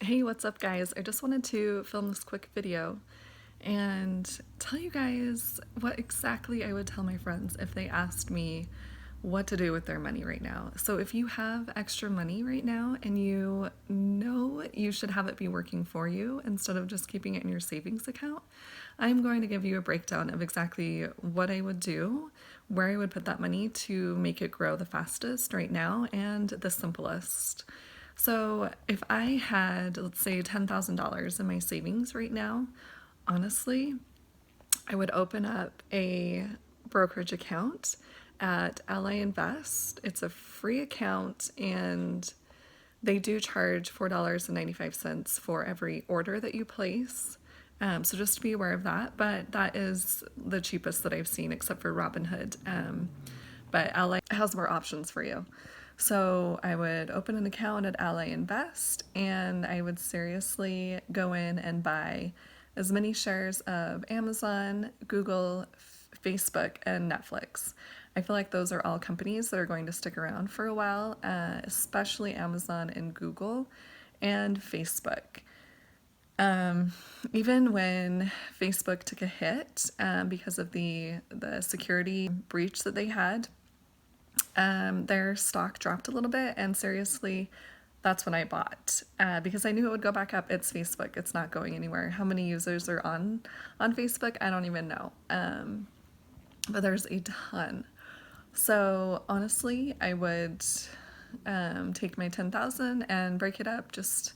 Hey, what's up guys? I just wanted to film this quick video and tell you guys what exactly I would tell my friends if they asked me what to do with their money right now. So if you have extra money right now and you know you should have it be working for you instead of just keeping it in your savings account, I'm going to give you a breakdown of exactly what I would do, where I would put that money to make it grow the fastest right now, and the simplest. So if I had, let's say, $10,000 in my savings right now, honestly, I would open up a brokerage account at Ally Invest. It's a free account and they do charge $4.95 for every order that you place. So just be aware of that, but that is the cheapest that I've seen except for Robinhood. But Ally has more options for you. So I would open an account at Ally Invest and I would seriously go in and buy as many shares of Amazon, Google, Facebook, and Netflix. I feel like those are all companies that are going to stick around for a while, especially Amazon and Google and Facebook. Even when Facebook took a hit because of the security breach that they had, their stock dropped a little bit, and seriously, that's when I bought because I knew it would go back up. It's Facebook; it's not going anywhere. How many users are on Facebook? I don't even know, but there's a ton. So honestly, I would take my 10,000 and break it up just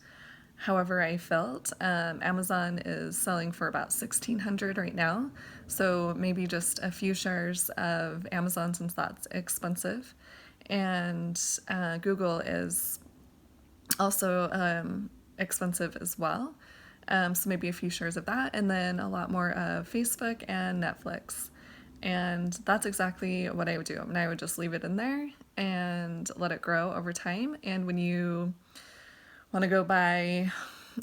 however I felt. Amazon is selling for about 1,600 right now, so maybe just a few shares of Amazon since that's expensive. And Google is also expensive as well. So maybe a few shares of that, and then a lot more of Facebook and Netflix. And that's exactly what I would do. And I would just leave it in there and let it grow over time. And when you want to go buy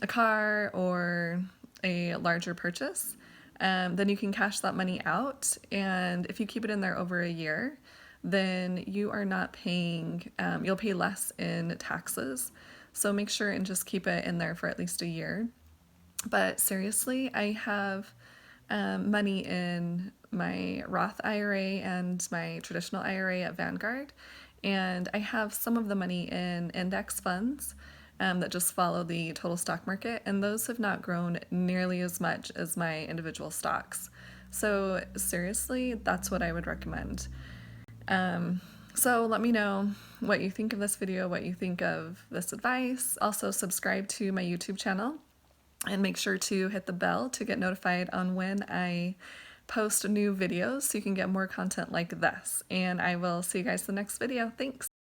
a car or a larger purchase, then you can cash that money out. And if you keep it in there over a year, then you are not paying, you'll pay less in taxes. So make sure and just keep it in there for at least a year. But seriously, I have money in my Roth IRA and my traditional IRA at Vanguard, and I have some of the money in index funds that just follow the total stock market, and those have not grown nearly as much as my individual stocks. So seriously, that's what I would recommend. So let me know what you think of this video, what you think of this advice. Also subscribe to my YouTube channel and make sure to hit the bell to get notified on when I post new videos so you can get more content like this. And I will see you guys in the next video. Thanks.